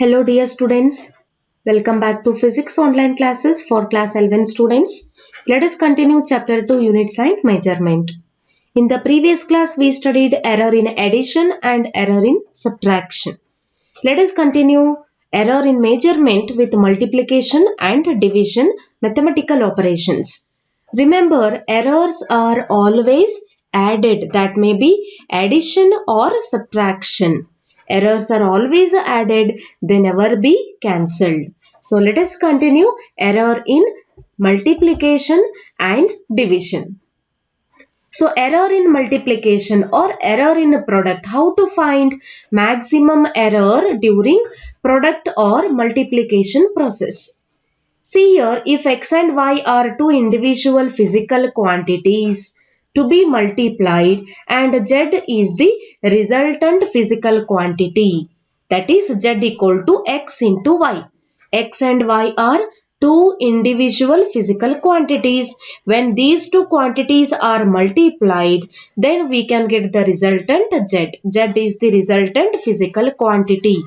Hello dear students, welcome back to physics online classes for class 11 students. Let us continue chapter 2 units and measurement. In the previous class we studied error in addition and error in subtraction. Let us continue error in measurement with multiplication and division mathematical operations. Remember, errors are always added, that may be addition or subtraction. Errors are always added, they never be cancelled. So let us continue error in multiplication and division. So error in multiplication or error in a product. How to find maximum error during product or multiplication process? See here, if x and y are two individual physical quantities to be multiplied and z is the resultant physical quantity, that is z equal to x into y. X and y are two individual physical quantities. When these two quantities are multiplied, then we can get the resultant z. Z is the resultant physical quantity.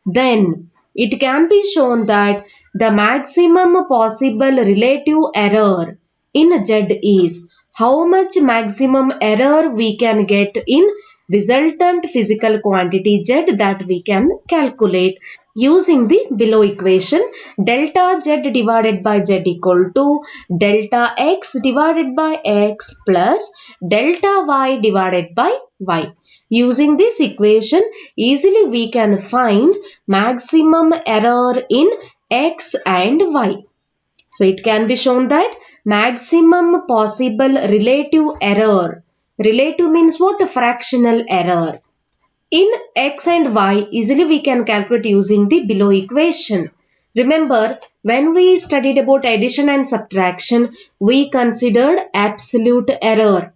Then it can be shown that the maximum possible relative error in z is how much maximum error we can get in resultant physical quantity z, that we can calculate using the below equation. Delta z divided by z equal to delta x divided by x plus delta y divided by y. Using this equation, easily we can find maximum error in x and y. So it can be shown that maximum possible relative error. Relative means what? Fractional error. In x and y, easily we can calculate using the below equation. Remember, when we studied about addition and subtraction, we considered absolute error,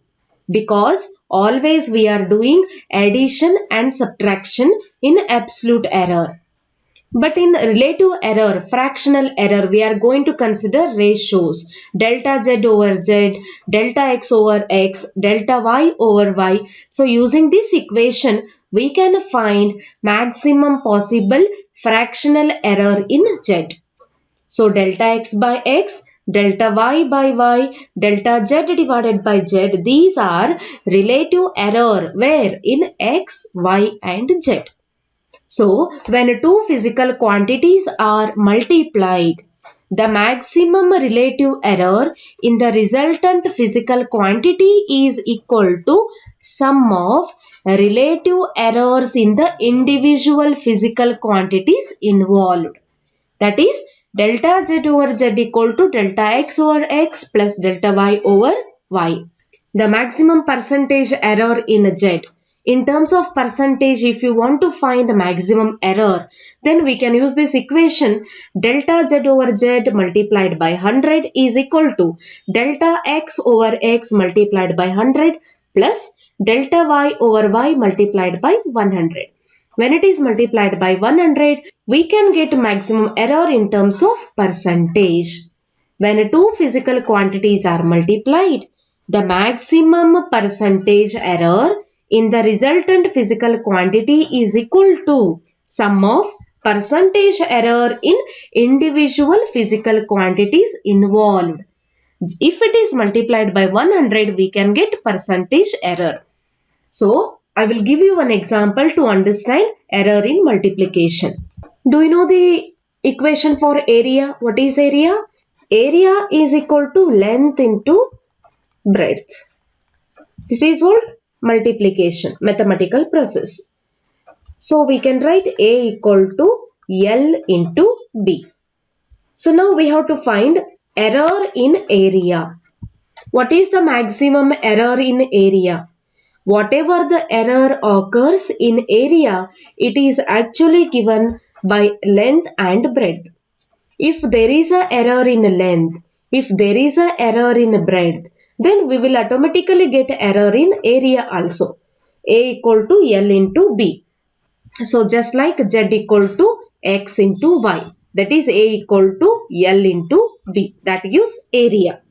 because always we are doing addition and subtraction in absolute error. But in relative error, fractional error, we are going to consider ratios. Delta z over z, delta x over x, delta y over y. So using this equation, we can find maximum possible fractional error in z. So delta x by x, delta y by y, delta z divided by z, these are relative error where in x, y and z. So, when two physical quantities are multiplied, the maximum relative error in the resultant physical quantity is equal to sum of relative errors in the individual physical quantities involved. That is, delta z over z equal to delta x over x plus delta y over y. The maximum percentage error in z. In terms of percentage, if you want to find maximum error, then we can use this equation. Delta z over z multiplied by 100 is equal to delta x over x multiplied by 100 plus delta y over y multiplied by 100. When it is multiplied by 100, we can get maximum error in terms of percentage. When two physical quantities are multiplied, the maximum percentage error in the resultant physical quantity is equal to sum of percentage error in individual physical quantities involved. If it is multiplied by 100, we can get percentage error. So, I will give you an example to understand error in multiplication. Do you know the equation for area? What is area? Area is equal to length into breadth. This is what? Multiplication, mathematical process. So we can write A equal to L into B. So now we have to find error in area. What is the maximum error in area? Whatever the error occurs in area, it is actually given by length and breadth. If there is an error in length, if there is an error in breadth, then we will automatically get error in area also. A equal to L into B. So just like Z equal to X into Y. That is A equal to L into B. That gives area.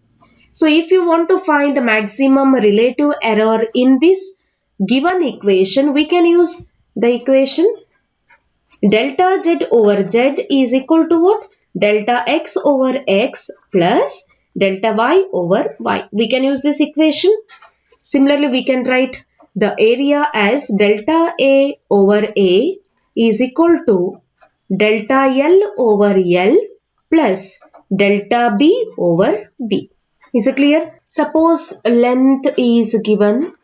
So if you want to find maximum relative error in this given equation, we can use the equation. Delta Z over Z is equal to what? Delta X over X plus delta Y over Y. We can use this equation. Similarly, we can write the area as delta A over A is equal to delta L over L plus delta B over B. Is it clear? Suppose length is given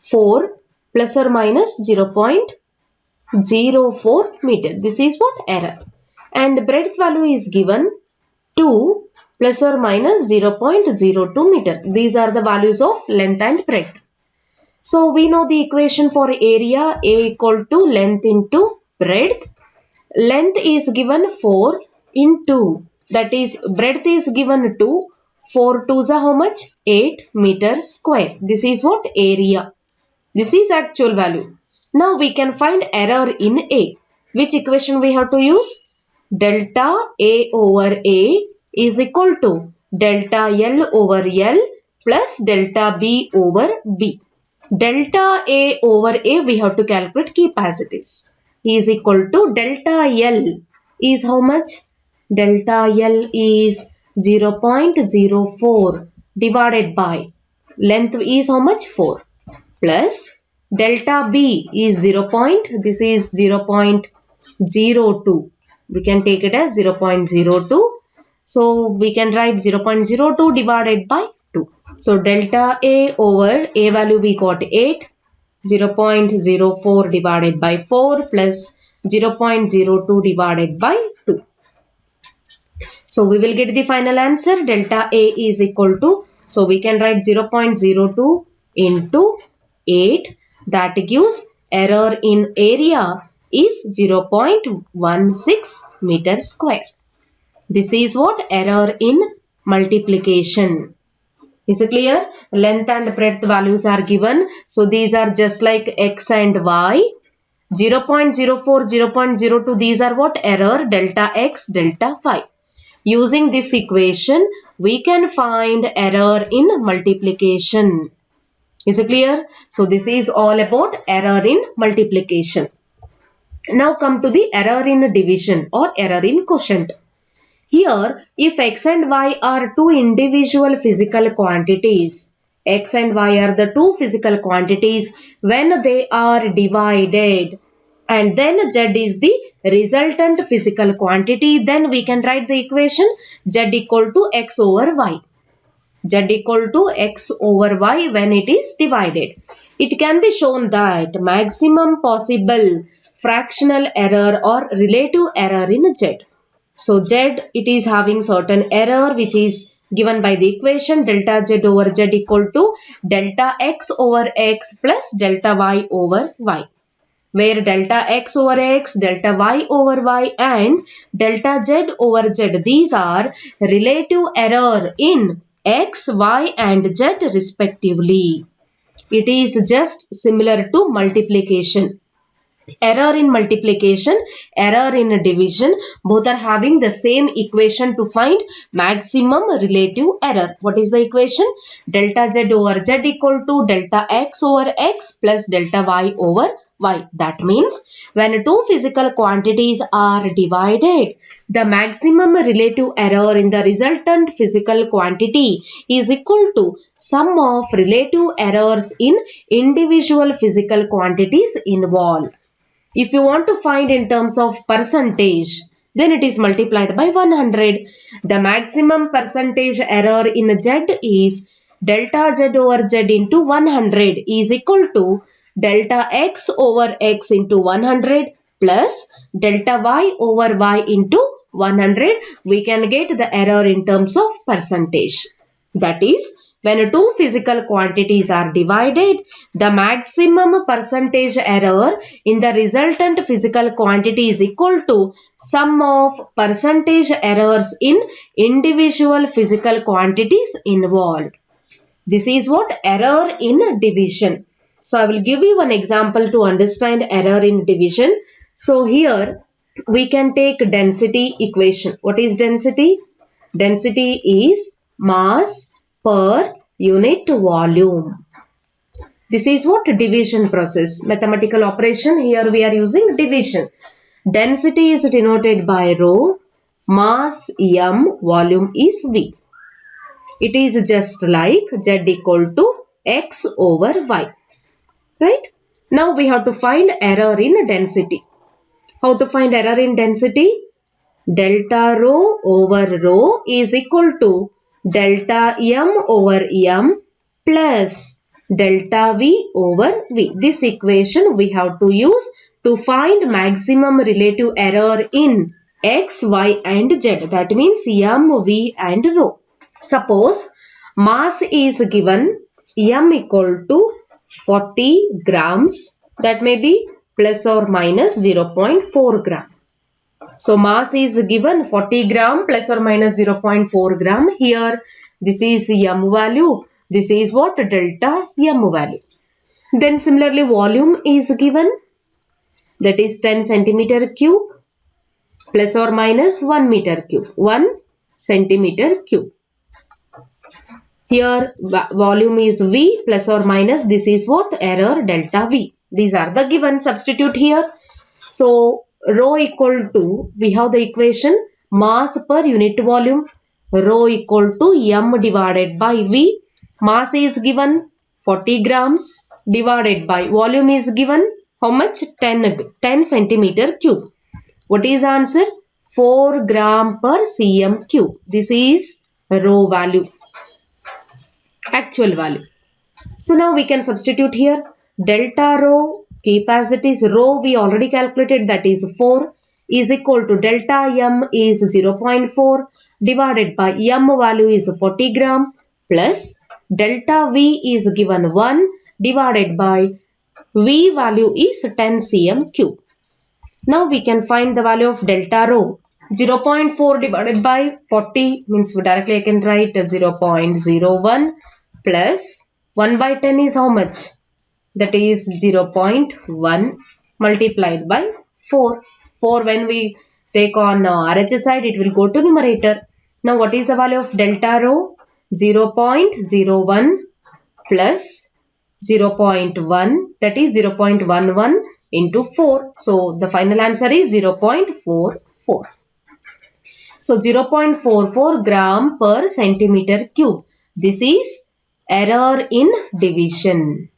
4 plus or minus 0.04 meter. This is what? Error. And breadth value is given 2 plus or minus 0.02 meter. These are the values of length and breadth. So we know the equation for area, A equal to length into breadth. Length is given 4 into, that is breadth is given 2. 4 2s are how much? 8 meters square. This is what? Area. This is actual value. Now we can find error in A. Which equation we have to use? Delta A over A is equal to delta L over L plus delta B over B. Delta A over A we have to calculate, keep as it is equal to delta L is how much? Delta L is 0.04 divided by length is how much? 4 plus delta B is this is 0.02. We can take it as 0.02. So we can write 0.02 divided by 2. So delta A over A value we got 8. 0.04 divided by 4 plus 0.02 divided by 2. So we will get the final answer. Delta A is equal to, so we can write 0.02 into 8. That gives error in area is 0.16 meter square. This is what? Error in multiplication. Is it clear? Length and breadth values are given. So these are just like X and Y. 0.04, 0.02, these are what? Error, delta X, delta Y. Using this equation, we can find error in multiplication. Is it clear? So this is all about error in multiplication. Now come to the error in division or error in quotient. Here, if X and Y are two individual physical quantities, X and Y are the two physical quantities when they are divided, and then Z is the resultant physical quantity, then we can write the equation Z equal to X over Y. Z equal to X over Y when it is divided. It can be shown that maximum possible fractional error or relative error in Z. So Z, it is having certain error which is given by the equation delta Z over Z equal to delta X over X plus delta Y over Y, where delta X over X, delta Y over Y and delta Z over Z, these are relative error in X, Y and Z respectively. It is just similar to multiplication. Error in multiplication, error in division, both are having the same equation to find maximum relative error. What is the equation? Delta Z over Z equal to delta X over X plus delta Y over Y. That means when two physical quantities are divided, the maximum relative error in the resultant physical quantity is equal to sum of relative errors in individual physical quantities involved. If you want to find in terms of percentage, then it is multiplied by 100. The maximum percentage error in Z is delta Z over Z into 100 is equal to delta X over X into 100 plus delta Y over Y into 100. We can get the error in terms of percentage. That is, when two physical quantities are divided, the maximum percentage error in the resultant physical quantity is equal to sum of percentage errors in individual physical quantities involved. This is what? Error in division. So I will give you one example to understand error in division. So here we can take density equation. What is density? Density is mass per unit volume. This is what? Division process. Mathematical operation. Here we are using division. Density is denoted by rho, mass m, volume is v. It is just like z equal to x over y. Right? Now we have to find error in density. How to find error in density? Delta rho over rho is equal to delta m over m plus delta v over v. This equation we have to use to find maximum relative error in x, y and z. That means m, v and rho. Suppose mass is given m equal to 40 grams, that may be plus or minus 0.4 gram. So mass is given 40 gram plus or minus 0.4 gram. Here this is m value. This is what? Delta m value. Then similarly volume is given, that is 10 centimeter cube plus or minus 1 meter cube. 1 centimeter cube. Here volume is V plus or minus, this is what? Error delta V. These are the given. Substitute here. So rho equal to, we have the equation mass per unit volume. Rho equal to m divided by V. Mass is given 40 grams divided by volume is given how much? 10 centimeter cube. What is answer? 4 gram per cm cube. This is rho value. Actual value. So now we can substitute here. Delta rho, capacity is rho we already calculated, that is 4 is equal to delta m is 0.4 divided by m value is 40 gram plus delta v is given 1 divided by v value is 10 cm cube. Now we can find the value of delta rho. 0.4 divided by 40 means directly I can write 0.01 plus 1 by 10 is how much? That is 0.1 multiplied by 4. 4 when we take on RHS side, it will go to numerator. Now what is the value of delta rho? 0.01 plus 0.1, that is 0.11 into 4. So the final answer is 0.44. So 0.44 gram per centimeter cube. This is error in division.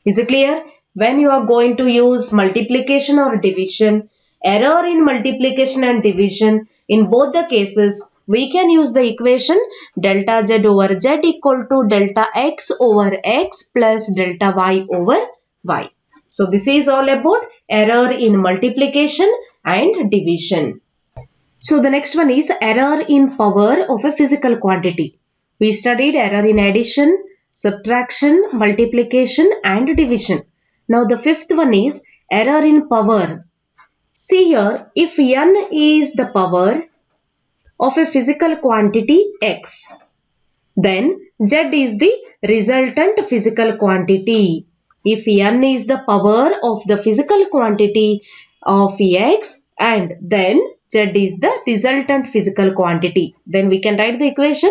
Is it clear? When you are going to use multiplication or division, error in multiplication and division, in both the cases, we can use the equation delta z over z equal to delta x over x plus delta y over y. So this is all about error in multiplication and division. So the next one is error in power of a physical quantity. We studied error in addition, subtraction, multiplication and division. Now the fifth one is error in power. See here, if n is the power of a physical quantity x, then z is the resultant physical quantity. If n is the power of the physical quantity of x and then z is the resultant physical quantity, then we can write the equation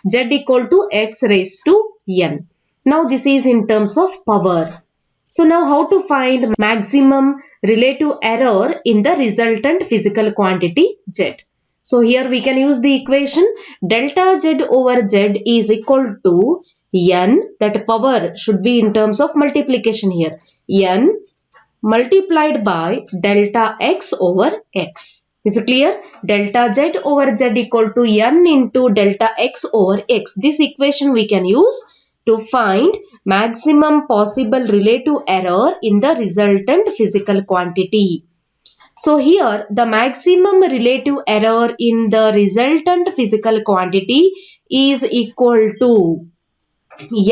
z equal to x raised to n. Now this is in terms of power. So now how to find maximum relative error in the resultant physical quantity z? So here we can use the equation delta z over z is equal to n, that power should be in terms of multiplication here, n multiplied by delta x over x. Is it clear? Delta z over z equal to n into delta x over x. This equation we can use to find maximum possible relative error in the resultant physical quantity. So here the maximum relative error in the resultant physical quantity is equal to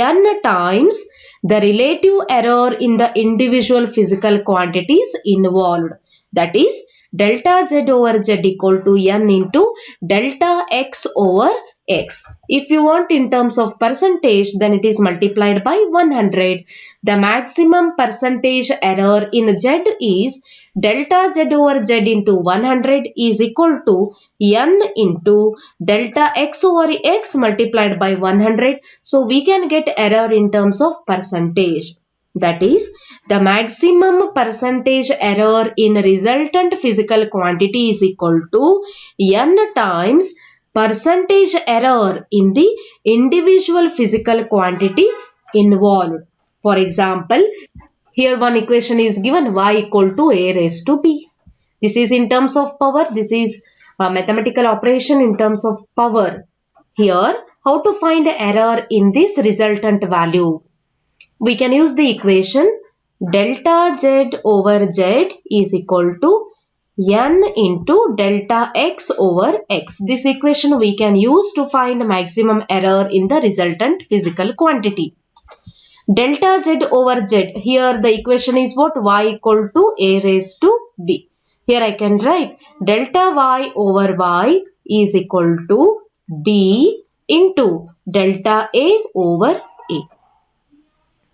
n times the relative error in the individual physical quantities involved. That is delta z over z equal to n into delta x over x. If you want in terms of percentage, then it is multiplied by 100. The maximum percentage error in z is delta z over z into 100 is equal to n into delta x over x multiplied by 100. So we can get error in terms of percentage. That is, the maximum percentage error in resultant physical quantity is equal to n times percentage error in the individual physical quantity involved. For example, here one equation is given, y equal to a raised to b. This is in terms of power. This is a mathematical operation in terms of power. Here, how to find error in this resultant value? We can use the equation delta z over z is equal to n into delta x over x. This equation we can use to find maximum error in the resultant physical quantity. Delta z over z, here the equation is what? Y equal to a raised to b. Here I can write delta y over y is equal to b into delta a over a.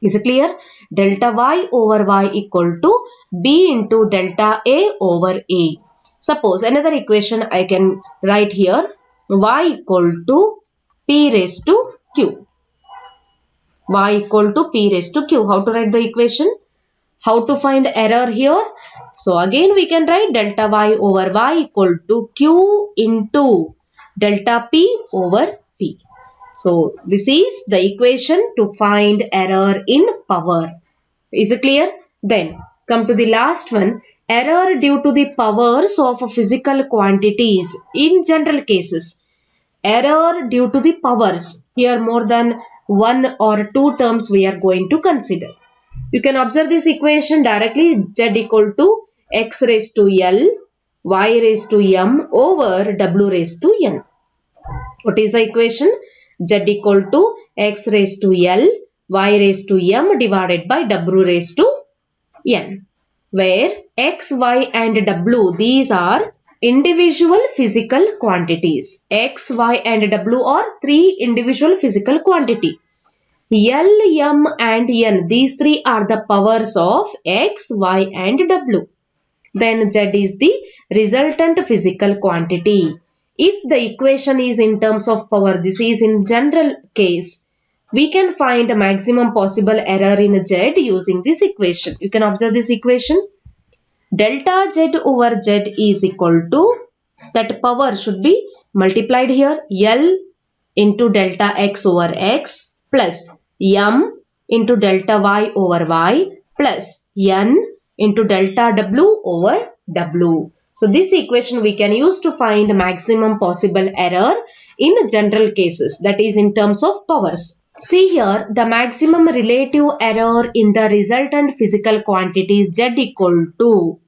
Is it clear? Delta y over y equal to b into delta a over a. Suppose another equation I can write here, y equal to p raised to q. Y equal to p raised to q. How to write the equation? How to find error here? So again we can write delta y over y equal to q into delta p over p. So this is the equation to find error in power. Is it clear? Then come to the last one, error due to the powers of physical quantities in general cases. Error due to the powers. Here more than one or two terms we are going to consider. You can observe this equation directly, z equal to x raised to l, y raised to m over w raised to n. What is the equation? Z equal to x raised to l, y raised to m divided by w raised to n, where x, y and w, these are individual physical quantities. X, y and w are three individual physical quantity. L, m and n, these three are the powers of x, y and w. Then z is the resultant physical quantity. If the equation is in terms of power, this is in general case, we can find a maximum possible error in z using this equation. You can observe this equation. Delta z over z is equal to, that power should be multiplied here, L into delta x over x plus m into delta y over y plus n into delta w over w. So this equation we can use to find maximum possible error in general cases, that is in terms of powers. See here, the maximum relative error in the resultant physical quantity is z equal to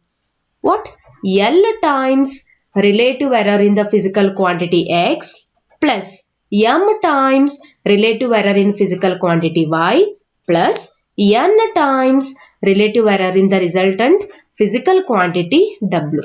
what? L times relative error in the physical quantity x plus m times relative error in physical quantity y plus n times relative error in the resultant physical quantity w.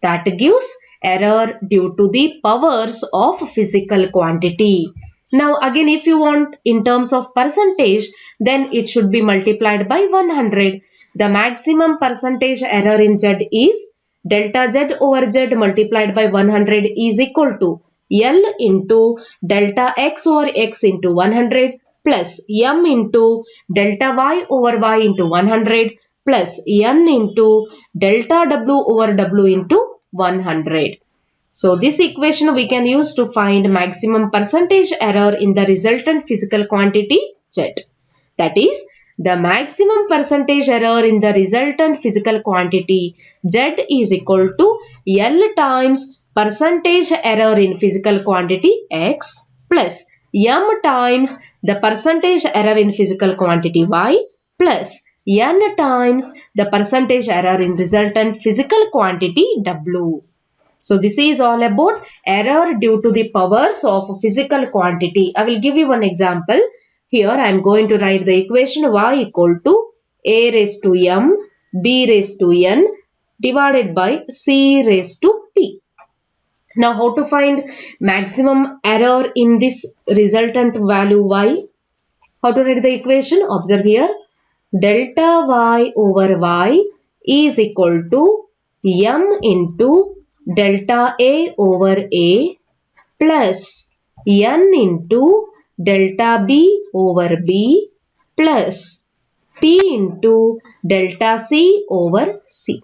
That gives error due to the powers of physical quantity. Now again, if you want in terms of percentage, then it should be multiplied by 100. The maximum percentage error in z is delta z over z multiplied by 100 is equal to L into delta x over x into 100 plus m into delta y over y into 100 plus n into delta w over w into 100. So this equation we can use to find maximum percentage error in the resultant physical quantity z. That is, the maximum percentage error in the resultant physical quantity z is equal to L times percentage error in physical quantity x plus m times the percentage error in physical quantity y plus n times the percentage error in resultant physical quantity w. So this is all about error due to the powers of physical quantity. I will give you one example. Here I am going to write the equation y equal to a raised to m, b raised to n divided by c raised to p. Now how to find maximum error in this resultant value y? How to write the equation? Observe here. Delta y over y is equal to m into delta a over a plus n into delta b over b plus P into delta C over C.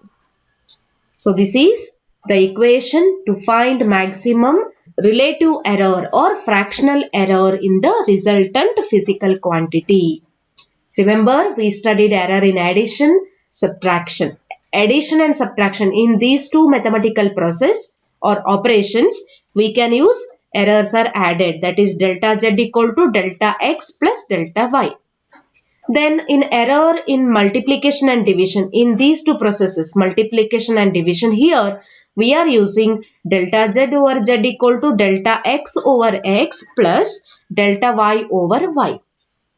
So this is the equation to find maximum relative error or fractional error in the resultant physical quantity. Remember, we studied error in addition, subtraction. Addition and subtraction, in these two mathematical process or operations, we can use errors are added, that is delta Z equal to delta X plus delta Y. Then in error in multiplication and division, in these two processes, multiplication and division, here we are using delta Z over Z equal to delta X over X plus delta Y over Y.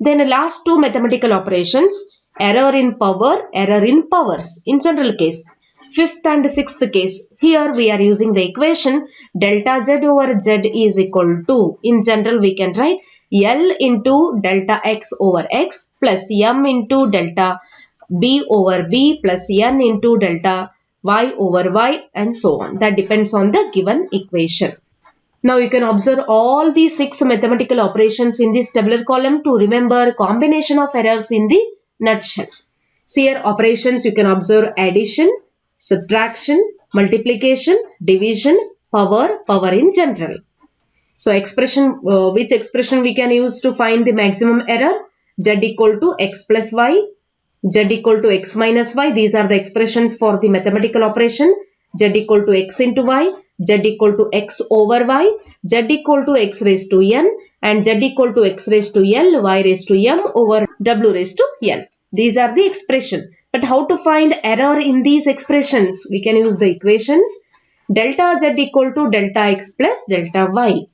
Then last two mathematical operations, error in power, error in powers. In general case, fifth and sixth case, here we are using the equation delta Z over Z is equal to, in general we can write L into delta X over X plus M into delta B over B plus N into delta Y over Y and so on. That depends on the given equation. Now you can observe all these 6 mathematical operations in this tabular column to remember combination of errors in the nutshell. See here operations, you can observe addition, subtraction, multiplication, division, power in general. So expression, which expression we can use to find the maximum error? Z equal to X plus Y, Z equal to X minus Y. These are the expressions for the mathematical operation. Z equal to X into Y, Z equal to X over Y, Z equal to X raised to N and Z equal to X raised to L, Y raised to M over W raised to N. These are the expression. But how to find error in these expressions? We can use the equations delta Z equal to delta X plus delta Y.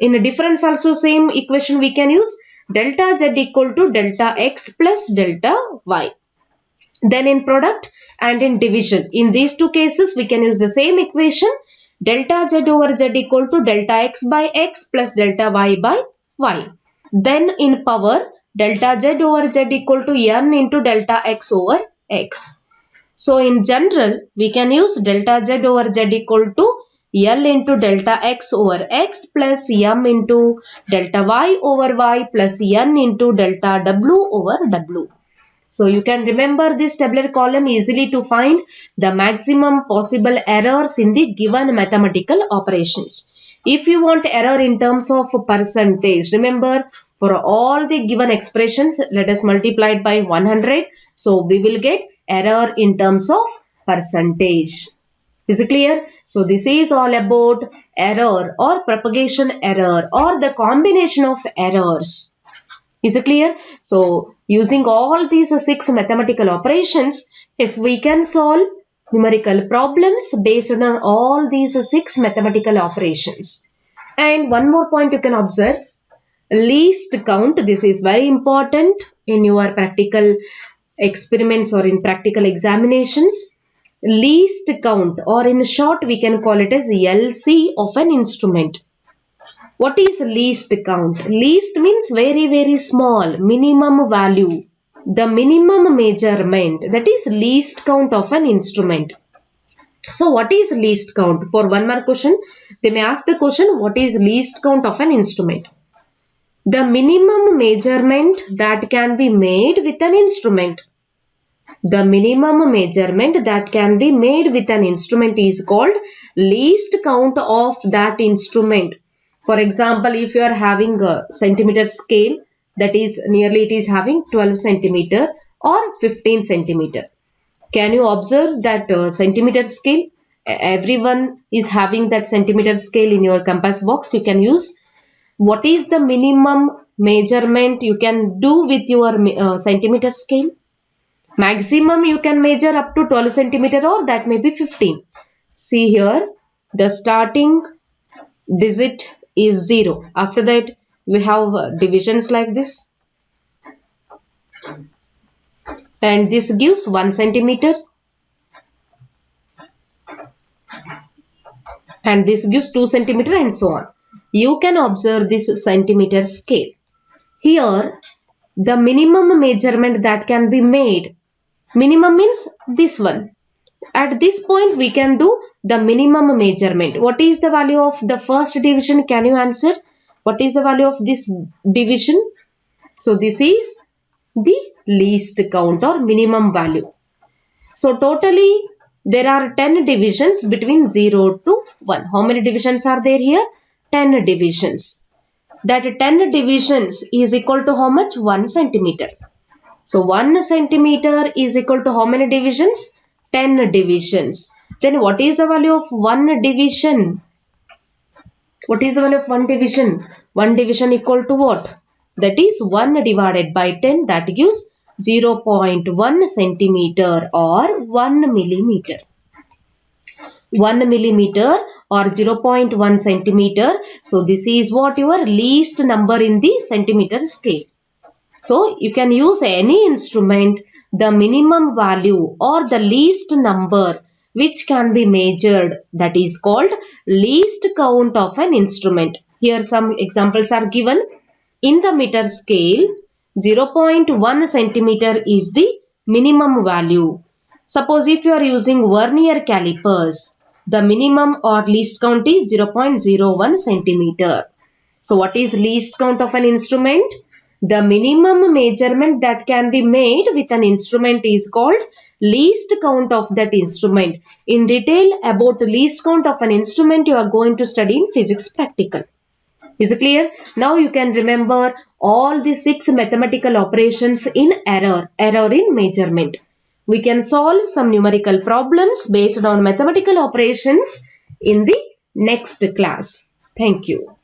In a difference also same equation we can use delta Z equal to delta X plus delta Y. Then in product and in division, in these two cases we can use the same equation delta Z over Z equal to delta X by X plus delta Y by Y. Then in power, delta Z over Z equal to N into delta X over X. So in general, we can use delta Z over Z equal to L into delta X over X plus M into delta Y over Y plus N into delta W over W. So you can remember this tabular column easily to find the maximum possible errors in the given mathematical operations. If you want error in terms of percentage, remember for all the given expressions, let us multiply it by 100. So we will get error in terms of percentage. Is it clear? So this is all about error or propagation error or the combination of errors. Is it clear? So using all these 6 mathematical operations, yes, we can solve numerical problems based on all these 6 mathematical operations. And one more point you can observe, least count. This is very important in your practical experiments or in practical examinations. Least count, or in short we can call it as LC of an instrument. What is least count? Least means very small, minimum value. The minimum measurement, that is least count of an instrument. So what is least count? For one more question, they may ask the question, what is least count of an instrument? The minimum measurement that can be made with an instrument. The minimum measurement that can be made with an instrument is called least count of that instrument. For example, if you are having a centimeter scale, that is nearly it is having 12 centimeter or 15 centimeter. Can you observe that centimeter scale? Everyone is having that centimeter scale in your compass box. You can use. What is the minimum measurement you can do with your centimeter scale? Maximum you can measure up to 12 centimeter or that may be 15. See here, the starting digit is 0. After that, we have divisions like this. And this gives 1 centimeter. And this gives 2 centimeter and so on. You can observe this centimeter scale. Here, the minimum measurement that can be made. Minimum means this one. At this point, we can do the minimum measurement. What is the value of the first division? Can you answer? What is the value of this division? So this is the least count or minimum value. So totally there are 10 divisions between 0 to 1. How many divisions are there here? 10 divisions. That 10 divisions is equal to how much? 1 centimeter. So 1 centimeter is equal to how many divisions? 10 divisions. Then what is the value of 1 division? What is the value of 1 division? 1 division equal to what? That is 1 divided by 10, that gives 0.1 centimeter or 1 millimeter. 1 millimeter or 0.1 centimeter. So this is what your least number in the centimeter scale. So you can use any instrument, the minimum value or the least number which can be measured, that is called least count of an instrument. Here some examples are given. In the meter scale, 0.1 centimeter is the minimum value. Suppose if you are using vernier calipers, the minimum or least count is 0.01 centimeter. So what is least count of an instrument? The minimum measurement that can be made with an instrument is called least count of that instrument. In detail about least count of an instrument you are going to study in physics practical. Is it clear? Now you can remember all the 6 mathematical operations in error in measurement. We can solve some numerical problems based on mathematical operations in the next class. Thank you.